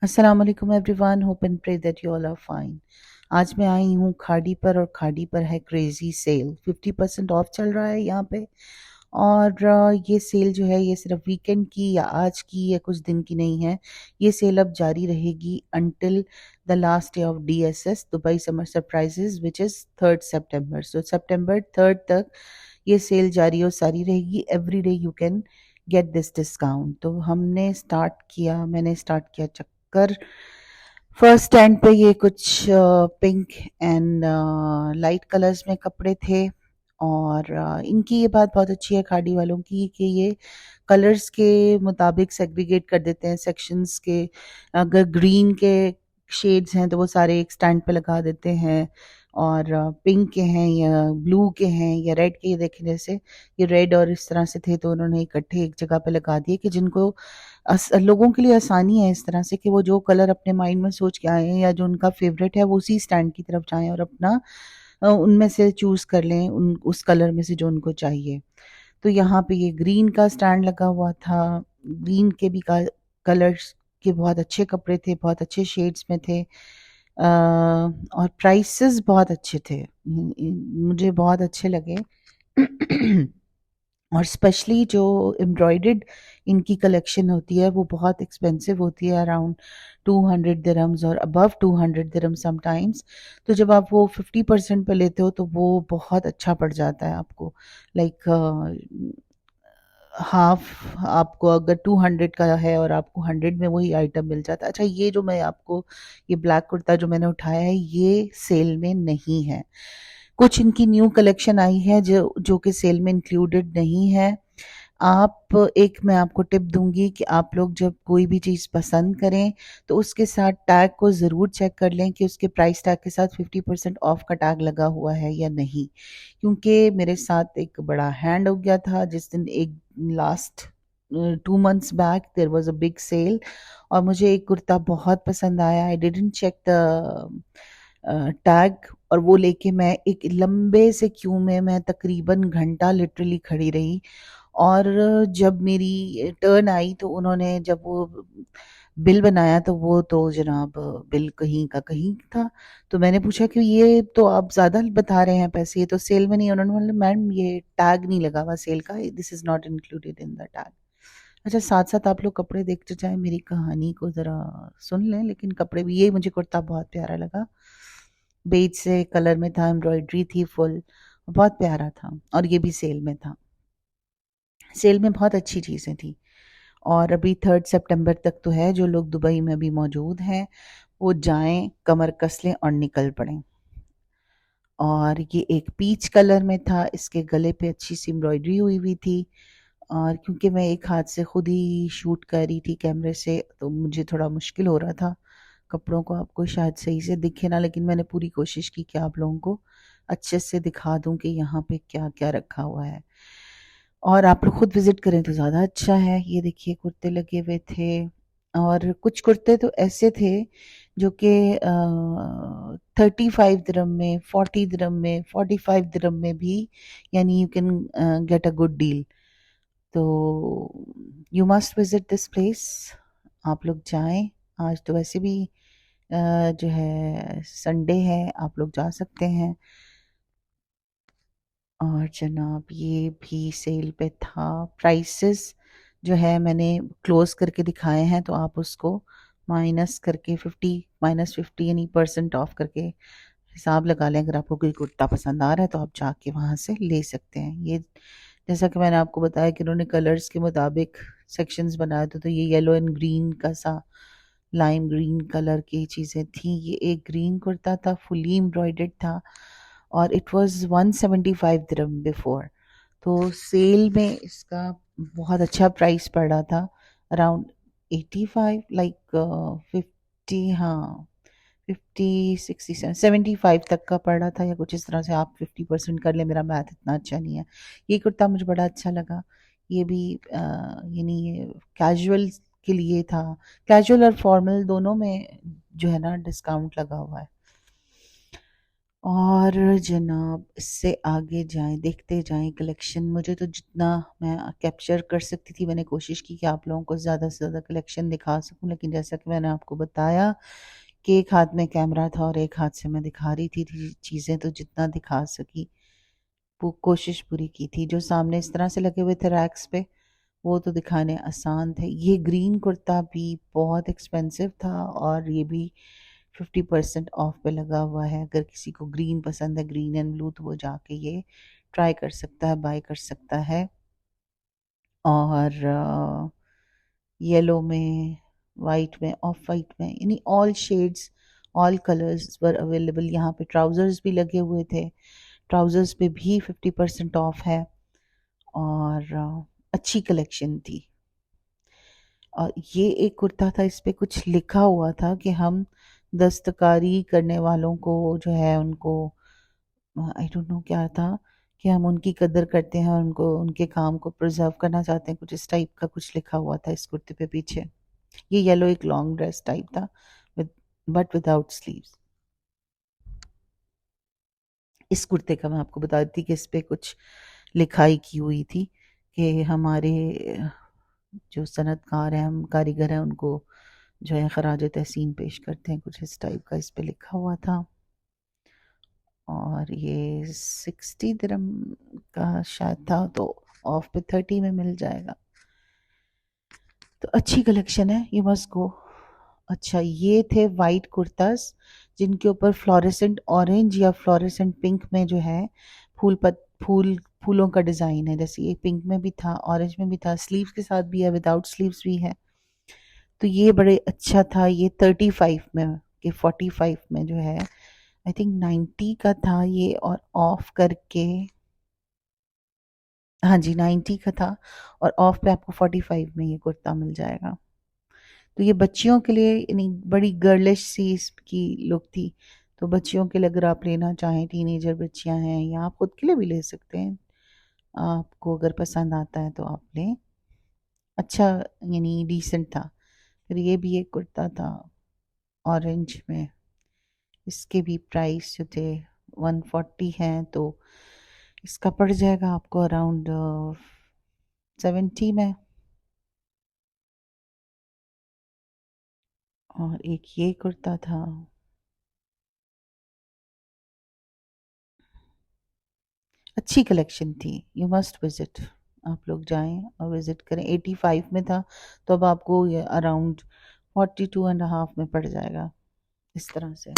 अस्सलाम वालेकुम everyone, hope and pray that you all are fine. आज मैं आई हूँ खाड़ी पर और खाड़ी पर है क्रेजी सेल। 50% ऑफ चल रहा है यहाँ पे। और ये सेल जो है ये सिर्फ वीकेंड की या आज की या कुछ दिन की नहीं है। ये सेल अब जारी रहेगी until the last day of DSS Dubai summer surprises which is 3 सितंबर। सो सितंबर 3 तक ये सेल जारी और सारी रहेगी। Every day you can get this discount. तो मैंने स्टार्ट किया चक्कर। फर्स्ट स्टैंड पे ये कुछ पिंक एंड लाइट कलर्स में कपड़े थे। और इनकी ये बात बहुत अच्छी है खाड़ी वालों की कि ये कलर्स के मुताबिक सेग्रीगेट कर देते हैं सेक्शंस के। अगर ग्रीन के शेड्स हैं तो वो सारे एक स्टैंड पे लगा देते हैं, और पिंक के हैं या ब्लू के हैं या रेड के, ये देखें जैसे ये रेड और इस तरह से थे तो उन्होंने इकट्ठे एक जगह पे लगा दिए कि जिनको लोगों के लिए आसानी है इस तरह से कि वो जो कलर अपने माइंड में सोच के आए हैं या जो उनका फेवरेट है वो उसी स्टैंड की तरफ जाएं और अपना उनमें से चूज कर लें उस कलर में से जो उनको चाहिए। तो यहाँ पे ये ग्रीन का स्टैंड लगा हुआ था। ग्रीन के भी कलर्स के बहुत अच्छे कपड़े थे, बहुत अच्छे शेड्स में थे। और प्राइसेस बहुत अच्छे थे, मुझे बहुत अच्छे लगे। और स्पेशली जो एम्ब्रॉयडर्ड इनकी कलेक्शन होती है वो बहुत एक्सपेंसिव होती है, अराउंड 200 दिरहम्स और अबव 200 दिरहम समटाइम्स। तो जब आप वो 50% पे लेते हो तो वो बहुत अच्छा पड़ जाता है आपको। लाइक हाफ आपको अगर 200 का है और आपको 100 में वही आइटम मिल जाता है। अच्छा, ये जो मैं आपको ये ब्लैक कुर्ता जो मैंने उठाया है ये सेल में नहीं है। कुछ इनकी न्यू कलेक्शन आई है जो जो कि सेल में इंक्लूडेड नहीं है। आप एक मैं आपको टिप दूंगी कि आप लोग जब कोई भी चीज़ पसंद करें तो उसके साथ टैग को ज़रूर चेक कर लें कि उसके प्राइस टैग के साथ 50% ऑफ का टैग लगा हुआ है या नहीं। क्योंकि मेरे साथ एक बड़ा हैंड हो गया था जिस दिन एक last 2 months back there was a big sale और मुझे एक कुर्ता बहुत पसंद आया। I didn't check the tag और वो लेके मैं एक लंबे से क्यू में मैं तकरीबन घंटा लिटरली खड़ी रही। और जब मेरी टर्न आई तो उन्होंने जब वो बिल बनाया तो वो तो जनाब बिल कहीं का कहीं था। तो मैंने पूछा कि ये तो आप ज़्यादा बता रहे हैं पैसे, ये तो सेल में नहीं है। उन्होंने बोला मैम ये टैग नहीं लगा हुआ सेल का, this is not included in the tag. अच्छा, साथ साथ आप लोग कपड़े देखते जाएं, मेरी कहानी को ज़रा सुन लें। लेकिन कपड़े भी, ये मुझे कुर्ता बहुत प्यारा लगा, बेज से कलर में था, एम्ब्रॉयडरी थी फुल, बहुत प्यारा था और ये भी सेल में था। सेल में बहुत अच्छी चीज़ें थी। और अभी 3 सितंबर तक तो है। जो लोग दुबई में भी मौजूद हैं वो जाएं, कमर कस लें और निकल पड़ें। और ये एक पीच कलर में था, इसके गले पे अच्छी सी एम्ब्रॉयडरी हुई हुई थी। और क्योंकि मैं एक हाथ से खुद ही शूट कर रही थी कैमरे से तो मुझे थोड़ा मुश्किल हो रहा था। कपड़ों को आपको शायद सही से दिखे ना, लेकिन मैंने पूरी कोशिश की कि आप लोगों को अच्छे से दिखा दूं कि यहाँ पे क्या क्या रखा हुआ है। और आप लोग खुद विजिट करें तो ज़्यादा अच्छा है। ये देखिए कुर्ते लगे हुए थे, और कुछ कुर्ते तो ऐसे थे जो कि 35 दिरहम में, 40 दिरहम में, 45 दिरहम में भी, यानी you can get a good deal. तो you must visit this place, आप लोग जाएं। आज तो वैसे भी जो है संडे है, आप लोग जा सकते हैं। और जनाब ये भी सेल पे था। प्राइसेस जो है मैंने क्लोज करके दिखाए हैं तो आप उसको माइनस करके 50 यानी परसेंट ऑफ करके हिसाब लगा लें। अगर आपको कोई कुर्ता पसंद आ रहा है तो आप जाके वहाँ से ले सकते हैं। ये जैसा कि मैंने आपको बताया कि उन्होंने कलर्स के मुताबिक सेक्शंस बनाए थे, तो ये येलो एंड ग्रीन का सा, लाइम ग्रीन कलर की चीज़ें थी। ये एक ग्रीन कुर्ता था, फुली एम्ब्रॉयडर्ड था और इट वाज 175 दिरहम बिफोर। तो सेल में इसका बहुत अच्छा प्राइस पड़ रहा था, अराउंड 85, लाइक 50, हाँ 50, 60, 75 तक का पड़ रहा था या कुछ इस तरह से। आप 50% कर ले, मेरा मैथ इतना अच्छा नहीं है। ये कुर्ता मुझे बड़ा अच्छा लगा। ये भी यानी ये कैजुअल के लिए था। कैजुअल और फॉर्मल दोनों में जो है ना डिस्काउंट लगा हुआ है। और जनाब इससे आगे जाएं, देखते जाएं कलेक्शन। मुझे तो जितना मैं कैप्चर कर सकती थी मैंने कोशिश की कि आप लोगों को ज़्यादा से ज़्यादा कलेक्शन दिखा सकूं, लेकिन जैसा कि मैंने आपको बताया कि एक हाथ में कैमरा था और एक हाथ से मैं दिखा रही थी चीज़ें, तो जितना दिखा सकी वो कोशिश पूरी की थी। जो सामने इस तरह से लगे हुए थे रैक्स पे वो तो दिखाने आसान थे। ये ग्रीन कुर्ता भी बहुत एक्सपेंसिव था और ये भी 50% ऑफ पे लगा हुआ है। अगर किसी को ग्रीन पसंद है, ग्रीन एंड ब्लू, तो वो जाके ये ट्राई कर सकता है, बाय कर सकता है। और येलो में, वाइट में, ऑफ वाइट में, यानी ऑल शेड्स, ऑल कलर्स वर अवेलेबल। यहाँ पे ट्राउजर्स भी लगे हुए थे, ट्राउजर्स पे भी 50% ऑफ है और अच्छी कलेक्शन थी। और ये एक कुर्ता था, इस पे कुछ लिखा हुआ था कि हम दस्तकारी करने वालों को जो है उनको, आई डोंट नो क्या था, कि हम उनकी कदर करते हैं और उनको उनके काम को प्रिजर्व करना चाहते हैं, कुछ इस टाइप का कुछ लिखा हुआ था इस कुर्ते पे पीछे। ये येलो एक लॉन्ग ड्रेस टाइप था विद बट विदाउट स्लीव्स। इस कुर्ते का मैं आपको बता देती कि इस पे कुछ लिखाई की हुई थी कि हमारे जो सनतकार हैं, हम कारीगर हैं, उनको जो है खराज तहसीन पेश करते हैं, कुछ इस टाइप का इस पे लिखा हुआ था। और ये 60 दिरहम का शायद था, तो ऑफ पे 30 में मिल जाएगा। तो अच्छी कलेक्शन है, ये मस्ट गो। अच्छा, ये थे वाइट कुर्तास जिनके ऊपर फ्लोरेसेंट ऑरेंज या फ्लोरेसेंट पिंक में जो है फूलों का डिज़ाइन है। जैसे ये पिंक में भी था, ऑरेंज में भी था, स्लीव्स के साथ भी है, विदाउट स्लीव्स भी है। तो ये बड़े अच्छा था। ये 35 में कि 45 में जो है, आई थिंक 90 का था ये, और ऑफ करके, हाँ जी 90 का था और ऑफ पे आपको 45 में ये कुर्ता मिल जाएगा। तो ये बच्चियों के लिए, यानी बड़ी गर्लिश सी इसकी लुक थी, तो बच्चियों के लिए अगर आप लेना चाहें, टीनेजर बच्चियां हैं, या आप खुद के लिए भी ले सकते हैं, आपको अगर पसंद आता है तो आप लें। अच्छा, यानी डिसेंट था। फिर ये भी एक कुर्ता था ऑरेंज में, इसके भी प्राइस जो थे 140 हैं, तो इसका पड़ जाएगा आपको अराउंड 70 में। और एक ये कुर्ता था, अच्छी कलेक्शन थी, यू मस्ट विजिट। आप लोग जाएं और विजिट करें। 85 में था, तो अब आपको ये अराउंड 42.5 में पड़ जाएगा, इस तरह से।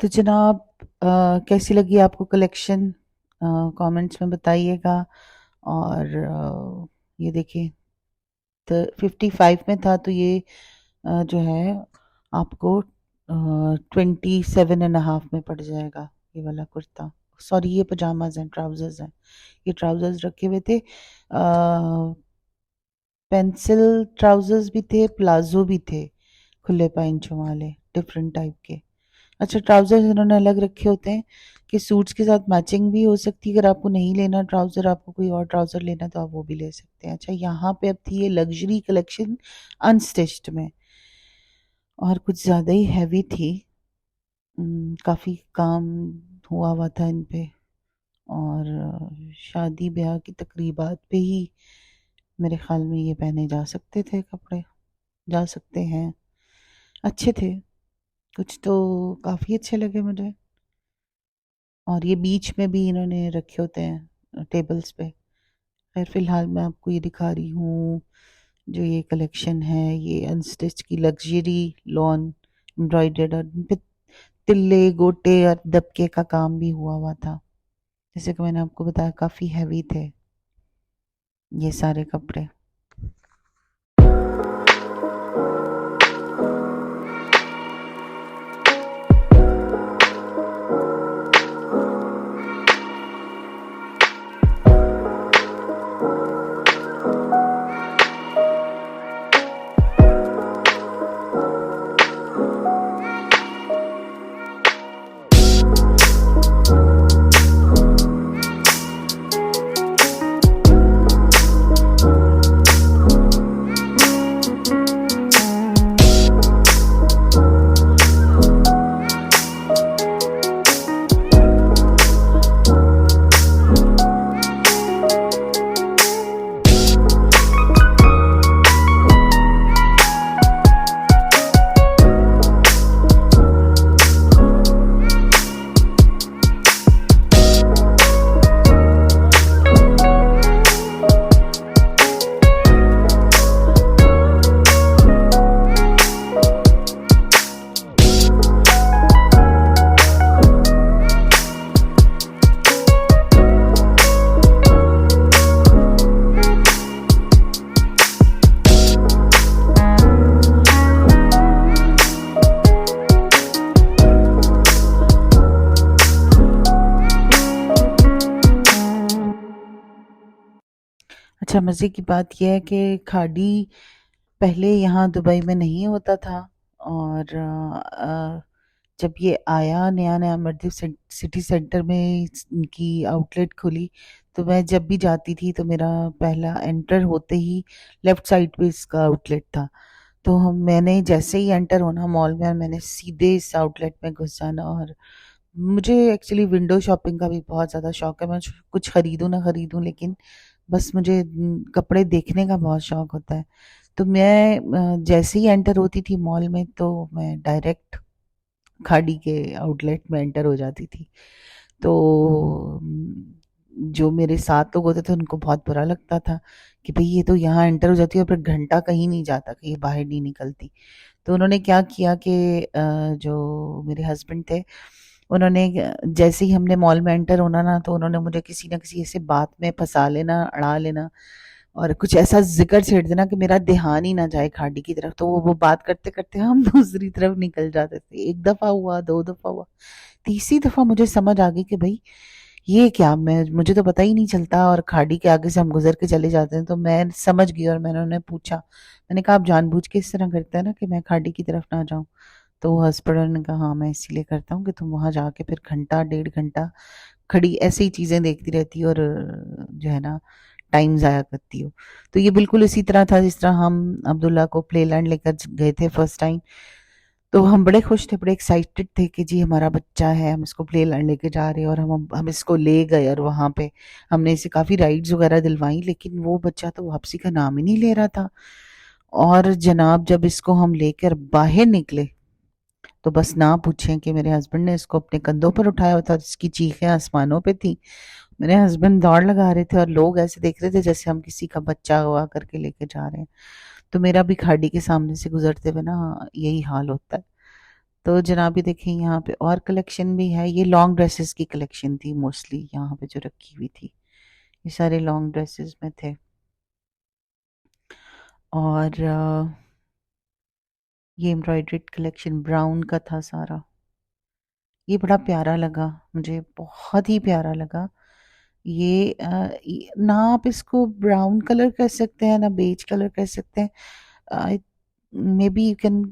तो जनाब, कैसी लगी आपको कलेक्शन, कमेंट्स में बताइएगा। और ये देखिए, तो 55 में था, तो ये जो है आपको 27.5 में पड़ जाएगा, ये वाला कुर्ता। सॉरी, ये पजामाज हैं, ट्राउजर्स हैं, ये ट्राउजर्स रखे हुए थे। पेंसिल ट्राउजर्स भी थे, प्लाजो भी थे, खुले पैंचों वाले, डिफरेंट टाइप के। अच्छा, ट्राउजर्स इन्होंने अलग रखे होते हैं के सूट्स के साथ मैचिंग भी हो सकती है। अगर आपको नहीं लेना ट्राउज़र, आपको कोई और ट्राउज़र लेना है तो आप वो भी ले सकते हैं। अच्छा, यहाँ पे अब थी ये लग्ज़री कलेक्शन अनस्टिच्ड में, और कुछ ज़्यादा ही हेवी थी। काफ़ी काम हुआ था इन पे, और शादी ब्याह की तकरीबात पे ही मेरे ख़्याल में ये पहने जा सकते थे कपड़े, जा सकते हैं। अच्छे थे, कुछ तो काफ़ी अच्छे लगे मुझे। और ये बीच में भी इन्होंने रखे होते हैं टेबल्स पे। खैर फ़िलहाल मैं आपको ये दिखा रही हूँ, जो ये कलेक्शन है ये अनस्टिच की लग्ज़री लॉन एम्ब्रॉयडर्ड, और इन पे तिल्ले, गोटे और दबके का काम भी हुआ था। जैसे कि मैंने आपको बताया काफ़ी हेवी थे ये सारे कपड़े। अच्छा, मज़े की बात ये है कि खाड़ी पहले यहाँ दुबई में नहीं होता था, और जब ये आया नया-नया मस्जिद सिटी सेंटर में इनकी आउटलेट खुली, तो मैं जब भी जाती थी तो मेरा पहला एंटर होते ही लेफ्ट साइड पे इसका आउटलेट था। तो हम मैंने जैसे ही एंटर होना मॉल में, मैंने सीधे इस आउटलेट में घुस जाना। और मुझे एक्चुअली विंडो शॉपिंग का भी बहुत ज़्यादा शौक है। मैं कुछ खरीदूँ ना खरीदूँ, लेकिन बस मुझे कपड़े देखने का बहुत शौक होता है। तो मैं जैसे ही एंटर होती थी मॉल में तो मैं डायरेक्ट खाड़ी के आउटलेट में एंटर हो जाती थी। तो जो मेरे साथ लोग होते थे उनको बहुत बुरा लगता था कि भई ये तो यहाँ एंटर हो जाती है और फिर घंटा कहीं नहीं जाता, कहीं बाहर नहीं निकलती। तो उन्होंने क्या किया कि जो मेरे हस्बैंड थे, उन्होंने जैसे ही हमने मॉल में एंटर होना ना, तो उन्होंने मुझे किसी न किसी ऐसे बात में फँसा लेना, अड़ा लेना, और कुछ ऐसा ज़िक्र छेड़ देना कि मेरा ध्यान ही ना जाए खाड़ी की तरफ। तो वो बात करते-करते हम दूसरी तरफ निकल जाते थे। 1 दफ़ा हुआ, 2 दफ़ा हुआ, तीसरी दफ़ा मुझे समझ आ गई कि भई ये क्या, मैं मुझे तो पता ही नहीं चलता और खाड़ी के आगे से हम गुज़र के चले जाते हैं। तो मैं समझ गई और मैंने उन्हें पूछा। मैंने कहा, "आप जानबूझ के इस तरह करते हैं ना कि मैं खाड़ी की तरफ ना जाऊँ?" तो वो हँस पड़े, उन्होंने कहा, "हाँ, मैं इसीलिए करता हूँ कि तुम वहाँ जाके फिर घंटा, डेढ़ घंटा खड़ी ऐसे ही चीज़ें देखती रहती हो और जो है ना टाइम ज़ाया करती हो।" तो ये बिल्कुल इसी तरह था जिस तरह हम अब्दुल्ला को प्लेलैंड लेकर गए थे फर्स्ट टाइम। तो हम बड़े खुश थे, बड़े एक्साइटेड थे कि जी हमारा बच्चा है, हम इसको प्लेलैंड लेके जा रहे हैं, और हम इसको ले गए और वहाँ पे हमने इसे काफ़ी राइड्स वगैरह दिलवाई, लेकिन वो बच्चा तो वापसी का नाम ही नहीं ले रहा था। और जनाब जब इसको हम लेकर बाहर निकले, तो बस ना पूछें कि मेरे हस्बैंड ने इसको अपने कंधों पर उठाया हुआ था, जिसकी चीखें आसमानों पे थी। मेरे हस्बैंड दौड़ लगा रहे थे और लोग ऐसे देख रहे थे जैसे हम किसी का बच्चा हुआ करके लेके जा रहे हैं। तो मेरा भी खाड़ी के सामने से गुजरते हुए ना यही हाल होता है। तो जनाब ये देखें, यहाँ पे और कलेक्शन भी है। ये लॉन्ग ड्रेसेस की कलेक्शन थी मोस्टली यहाँ पे जो रखी हुई थी। ये सारे लॉन्ग ड्रेसेस में थे। और ये एम्ब्रॉयडर्ड कलेक्शन ब्राउन का था सारा। ये बड़ा प्यारा लगा, मुझे बहुत ही प्यारा लगा। ये ना आप इसको ब्राउन कलर कह सकते हैं, ना बेज कलर कह सकते हैं। May be you can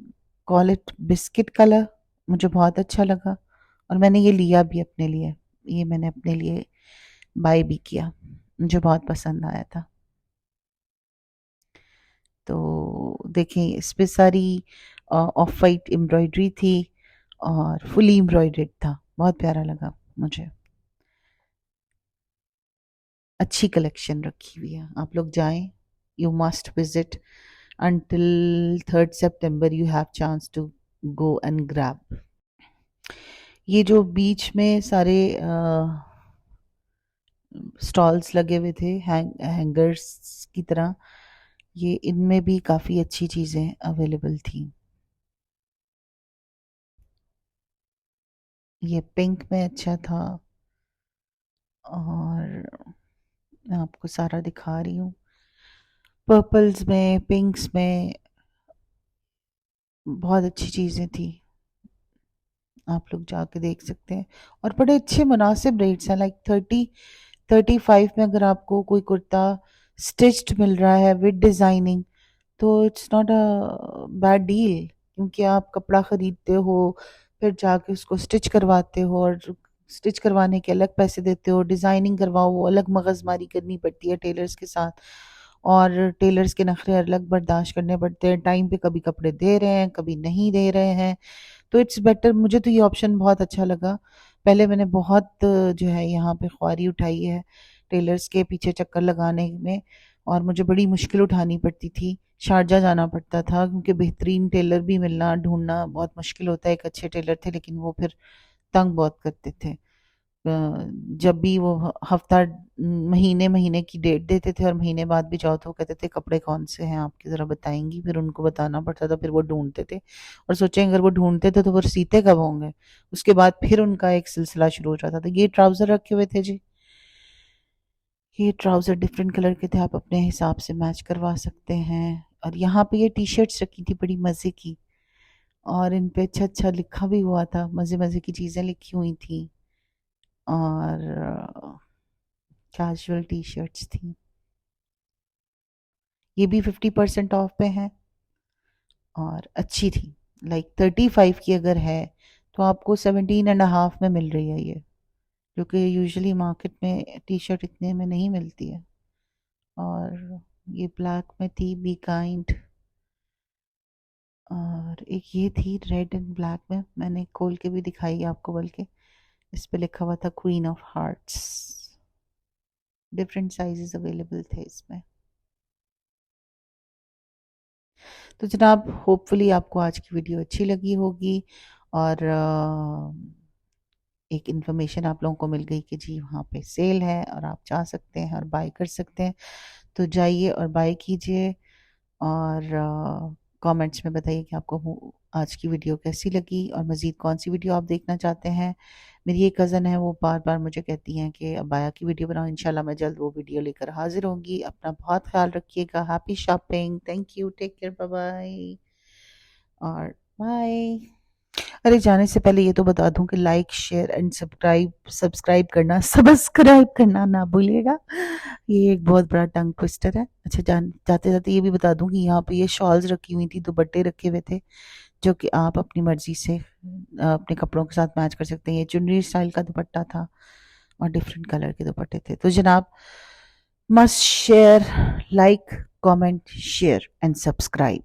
call it biscuit colour. मुझे बहुत अच्छा लगा और मैंने ये लिया भी अपने लिए। ये मैंने अपने लिए बाय भी किया, मुझे बहुत पसंद आया था। तो देखें इस पे सारी ऑफ वाइट एम्ब्रॉयडरी थी और फुली एम्ब्रॉयडर्ड था, बहुत प्यारा लगा मुझे। अच्छी कलेक्शन रखी हुई है, आप लोग जाएं, you must visit. until 3rd September you have chance to go and grab। ये जो बीच में सारे स्टॉल्स लगे हुए थे हैंगर्स की तरह, ये इनमें भी काफ़ी अच्छी चीज़ें अवेलेबल थी। ये पिंक में अच्छा था और मैं आपको सारा दिखा रही हूँ। पर्पल्स में, पिंक्स में बहुत अच्छी चीज़ें थी, आप लोग जाके देख सकते हैं। और बड़े अच्छे मुनासिब रेट्स हैं, लाइक 35 में अगर आपको कोई कुर्ता स्टिच्ड मिल रहा है विद डिज़ाइनिंग, तो it's not a bad deal, क्योंकि आप कपड़ा ख़रीदते हो, फिर जाके उसको स्टिच करवाते हो और स्टिच करवाने के अलग पैसे देते हो, डिज़ाइनिंग करवाओ वो अलग मगजमारी करनी पड़ती है टेलर्स के साथ, और टेलर्स के नखरे अलग बर्दाश्त करने पड़ते हैं। टाइम पे कभी कपड़े दे रहे हैं, कभी नहीं दे रहे हैं, तो इट्स बेटर। मुझे तो ये ऑप्शन बहुत अच्छा लगा। पहले मैंने बहुत जो है यहाँ पे ख्वारी उठाई है टेलर्स के पीछे चक्कर लगाने में, और मुझे बड़ी मुश्किल उठानी पड़ती थी, शारजा जाना पड़ता था, क्योंकि बेहतरीन टेलर भी मिलना ढूंढना बहुत मुश्किल होता है। एक अच्छे टेलर थे लेकिन वो फिर तंग बहुत करते थे। जब भी वो हफ्ता महीने महीने की डेट देते थे और महीने बाद भी जाओ तो वो कहते थे कपड़े कौन से हैं आपके, ज़रा बताएंगी। फिर उनको बताना पड़ता था, फिर वो ढूंढते थे, और सोचें अगर वो ढूंढते थे तो वो सीते कब होंगे। उसके बाद फिर उनका एक सिलसिला शुरू हो जाता था। ये ट्राउज़र रखे हुए थे जी, ये ट्राउज़र डिफरेंट कलर के थे, आप अपने हिसाब से मैच करवा सकते हैं। और यहाँ पे ये टी शर्ट्स रखी थी बड़ी मज़े की, और इन पे अच्छा अच्छा लिखा भी हुआ था, मज़े मज़े की चीज़ें लिखी हुई थी, और कैजुअल टी शर्ट्स थी। ये भी 50% ऑफ पे है और अच्छी थी। लाइक 35 की अगर है तो आपको 17.5 में मिल रही है ये, जो कि यूजुअली मार्केट में टी शर्ट इतने में नहीं मिलती है। और ये ब्लैक में थी, बी काइंड। और एक ये थी रेड एंड ब्लैक में, मैंने खोल के भी दिखाई आपको, बल्कि इस पे लिखा हुआ था queen of hearts. Different sizes available थे इसमें। तो जनाब होपफुली आपको आज की वीडियो अच्छी लगी होगी, और एक इन्फॉर्मेशन आप लोगों को मिल गई कि जी वहाँ पे सेल है और आप जा सकते हैं और बाय कर सकते हैं। तो जाइए और बाय कीजिए, और कमेंट्स में बताइए कि आपको आज की वीडियो कैसी लगी और मज़ीद कौन सी वीडियो आप देखना चाहते हैं। मेरी एक कज़न है, वो बार बार मुझे कहती हैं कि अबाया की वीडियो बनाओ, इंशाल्लाह मैं जल्द वो वीडियो लेकर हाजिर होंगी। अपना बहुत ख्याल रखिएगा। Happy shopping, thank you, take care, bye bye, और बाय। अरे जाने से पहले ये तो बता दूं कि लाइक शेयर एंड सब्सक्राइब करना ना भूलिएगा। ये एक बहुत बड़ा टंग ट्विस्टर है। अच्छा जाते जाते ये भी बता दूं कि यहाँ पे ये शॉल्स रखी हुई थी, दुपट्टे रखे हुए थे, जो कि आप अपनी मर्जी से अपने कपड़ों के साथ मैच कर सकते हैं। ये चुनरी स्टाइल का दुपट्टा था और डिफरेंट कलर के दुपट्टे थे। तो जनाब must share, like, comment, share and subscribe.